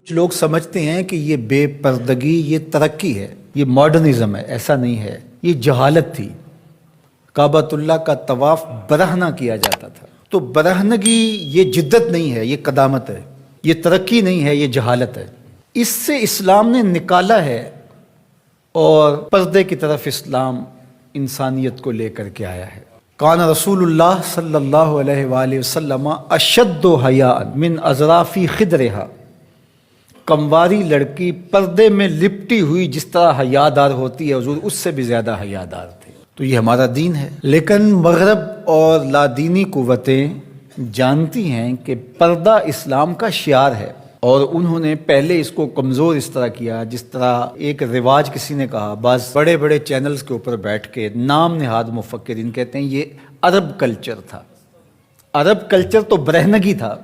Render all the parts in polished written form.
کچھ لوگ سمجھتے ہیں کہ یہ بے پردگی یہ ترقی ہے، یہ ماڈرنزم ہے۔ ایسا نہیں ہے، یہ جہالت تھی۔ کعبۃ اللہ کا طواف برہنہ کیا جاتا تھا، تو برہنگی یہ جدت نہیں ہے، یہ قدامت ہے، یہ ترقی نہیں ہے، یہ جہالت ہے۔ اس سے اسلام نے نکالا ہے اور پردے کی طرف اسلام انسانیت کو لے کر کے آیا ہے۔ کان رسول اللہ صلی اللہ علیہ وآلہ وسلم اشد حیاء من اظرافی خدرہا، کمواری لڑکی پردے میں لپٹی ہوئی جس طرح حیادار ہوتی ہے، حضور اس سے بھی زیادہ حیادار تھے۔ تو یہ ہمارا دین ہے، لیکن مغرب اور لادینی قوتیں جانتی ہیں کہ پردہ اسلام کا شعار ہے، اور انہوں نے پہلے اس کو کمزور اس طرح کیا جس طرح ایک رواج کسی نے کہا، بعض بڑے بڑے چینلز کے اوپر بیٹھ کے نام نہاد مفکرین کہتے ہیں یہ عرب کلچر تھا۔ عرب کلچر تو برہنگی تھا،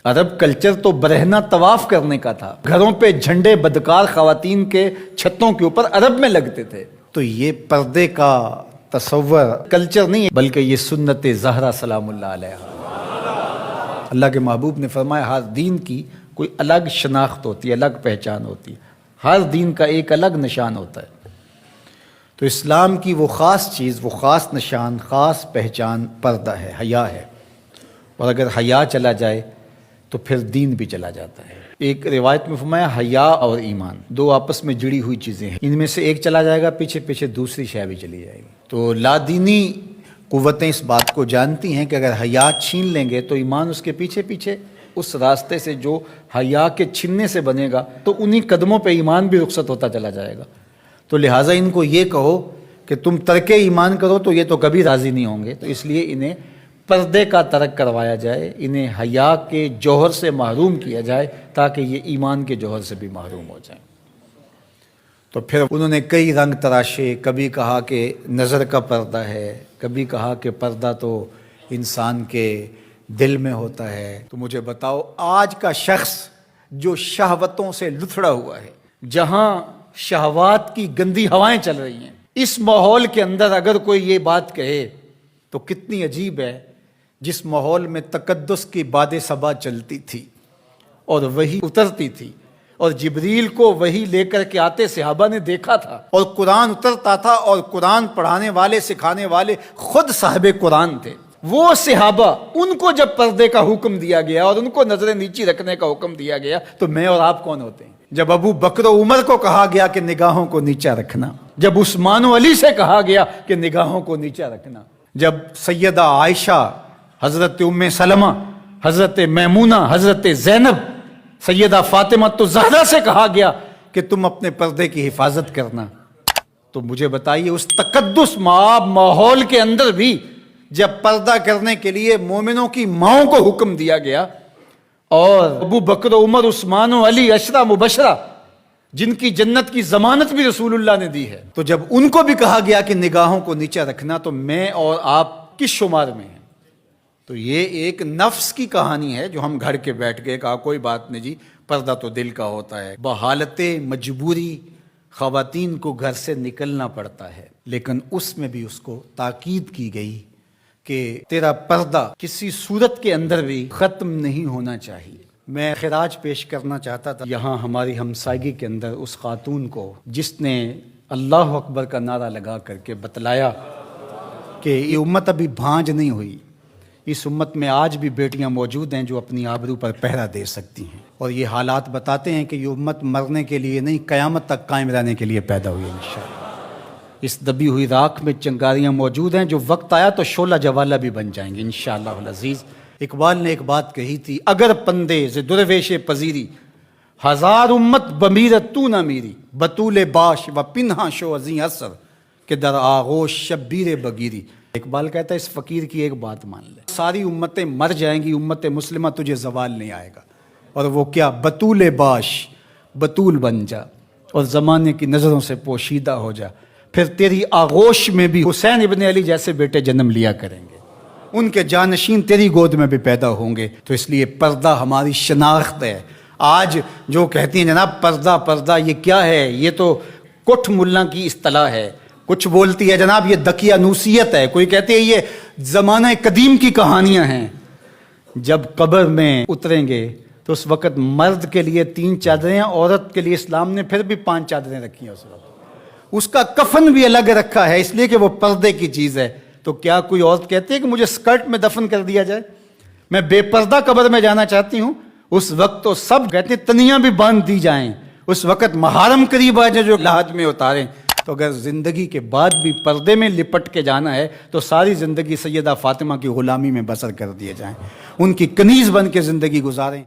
عرب کلچر تو برہنہ طواف کرنے کا تھا، گھروں پہ جھنڈے بدکار خواتین کے چھتوں کے اوپر عرب میں لگتے تھے۔ تو یہ پردے کا تصور کلچر نہیں ہے، بلکہ یہ سنت زہرا سلام اللہ علیہا۔ اللہ کے محبوب نے فرمایا ہر دین کی کوئی الگ شناخت ہوتی ہے، الگ پہچان ہوتی ہے، ہر دین کا ایک الگ نشان ہوتا ہے۔ تو اسلام کی وہ خاص چیز، وہ خاص نشان، خاص پہچان پردہ ہے، حیا ہے، اور اگر حیا چلا جائے تو پھر دین بھی چلا جاتا ہے۔ ایک روایت میں فرمایا حیا اور ایمان دو آپس میں جڑی ہوئی چیزیں ہیں، ان میں سے ایک چلا جائے گا پیچھے پیچھے دوسری شے بھی چلی جائے گی۔ تو لادینی قوتیں اس بات کو جانتی ہیں کہ اگر حیا چھین لیں گے تو ایمان اس کے پیچھے پیچھے اس راستے سے جو حیا کے چھننے سے بنے گا تو انہی قدموں پہ ایمان بھی رخصت ہوتا چلا جائے گا۔ تو لہٰذا ان کو یہ کہو کہ تم ترک ایمان کرو تو یہ تو کبھی راضی نہیں ہوں گے، تو اس لیے انہیں پردے کا ترک کروایا جائے، انہیں حیا کے جوہر سے محروم کیا جائے تاکہ یہ ایمان کے جوہر سے بھی محروم ہو جائیں۔ تو پھر انہوں نے کئی رنگ تراشے، کبھی کہا کہ نظر کا پردہ ہے، کبھی کہا کہ پردہ تو انسان کے دل میں ہوتا ہے۔ تو مجھے بتاؤ آج کا شخص جو شہوتوں سے لتھڑا ہوا ہے، جہاں شہوات کی گندی ہوائیں چل رہی ہیں، اس ماحول کے اندر اگر کوئی یہ بات کہے تو کتنی عجیب ہے، جس ماحول میں تقدس کی باد صبا چلتی تھی اور وہی اترتی تھی، اور جبریل کو وہی لے کر کے آتے صحابہ نے دیکھا تھا، اور قرآن اترتا تھا، اور قرآن پڑھانے والے سکھانے والے خود صاحب قرآن تھے۔ وہ صحابہ، ان کو جب پردے کا حکم دیا گیا اور ان کو نظریں نیچی رکھنے کا حکم دیا گیا تو میں اور آپ کون ہوتے ہیں؟ جب ابو بکر و عمر کو کہا گیا کہ نگاہوں کو نیچا رکھنا، جب عثمان و علی سے کہا گیا کہ نگاہوں کو نیچا رکھنا، جب سیدہ عائشہ، حضرت ام سلمہ، حضرت میمونہ، حضرت زینب، سیدہ فاطمہ تو زہرا سے کہا گیا کہ تم اپنے پردے کی حفاظت کرنا، تو مجھے بتائیے اس تقدس ماحول کے اندر بھی جب پردہ کرنے کے لیے مومنوں کی ماؤں کو حکم دیا گیا، اور ابو بکر و عمر، عثمان و علی عشرہ مبشرہ جن کی جنت کی ضمانت بھی رسول اللہ نے دی ہے، تو جب ان کو بھی کہا گیا کہ نگاہوں کو نیچا رکھنا تو میں اور آپ کس شمار میں ہیں؟ تو یہ ایک نفس کی کہانی ہے جو ہم گھڑ کے بیٹھ گئے، کہا کوئی بات نہیں جی، پردہ تو دل کا ہوتا ہے۔ بحالت مجبوری خواتین کو گھر سے نکلنا پڑتا ہے، لیکن اس میں بھی اس کو تاکید کی گئی کہ تیرا پردہ کسی صورت کے اندر بھی ختم نہیں ہونا چاہیے۔ میں خراج پیش کرنا چاہتا تھا یہاں ہماری ہمسائیگی کے اندر اس خاتون کو جس نے اللہ اکبر کا نعرہ لگا کر کے بتلایا کہ یہ امت ابھی بھانج نہیں ہوئی، اس امت میں آج بھی بیٹیاں موجود ہیں جو اپنی آبرو پر پہرا دے سکتی ہیں، اور یہ حالات بتاتے ہیں کہ یہ امت مرنے کے لیے نہیں، قیامت تک قائم رہنے کے لیے پیدا ہوئی ہے انشاءاللہ۔ اس دبی ہوئی راکھ میں چنگاریاں موجود ہیں، جو وقت آیا تو شعلہ جوالہ بھی بن جائیں گے انشاءاللہ العزیز۔ اقبال نے ایک بات کہی تھی، اگر پندے ز درویش پذیری، ہزار امت بمیرت تو نہ میری، بطول باش و پنہا شو ازیں اثر کہ در آغوش شبیر بگیری۔ اقبال کہتا ہے اس فقیر کی ایک بات مان لے، ساری امتیں مر جائیں گی، امت مسلمہ تجھے زوال نہیں آئے گا، اور وہ کیا؟ بطول باش، بطول بن جا اور زمانے کی نظروں سے پوشیدہ ہو جا، پھر تیری آغوش میں بھی حسین ابن علی جیسے بیٹے جنم لیا کریں گے، ان کے جانشین تیری گود میں بھی پیدا ہوں گے۔ تو اس لیے پردہ ہماری شناخت ہے۔ آج جو کہتی ہیں جناب پردہ پردہ، یہ کیا ہے؟ یہ تو کٹھ ملا کی اصطلاح ہے۔ کچھ بولتی ہے جناب یہ دقیانوسیت ہے، کوئی کہتی ہے یہ زمانہ قدیم کی کہانیاں ہیں۔ جب قبر میں اتریں گے تو اس وقت مرد کے لیے 3 چادریں، عورت کے لیے اسلام نے پھر بھی 5 چادریں رکھی ہیں اس وقت. اس کا کفن بھی الگ رکھا ہے اس لیے کہ وہ پردے کی چیز ہے. تو کیا کوئی عورت کہتی ہے کہ مجھے اسکرٹ میں دفن کر دیا جائے، میں بے پردہ قبر میں جانا چاہتی ہوں؟ اس وقت تو سب کہتے ہیں تنیاں بھی باندھ دی جائیں، اس وقت محارم قریب آ جائیں جو لحاظ میں اتاریں. تو اگر زندگی کے بعد بھی پردے میں لپٹ کے جانا ہے تو ساری زندگی سیدہ فاطمہ کی غلامی میں بسر کر دیے جائیں، ان کی کنیز بن کے زندگی گزاریں.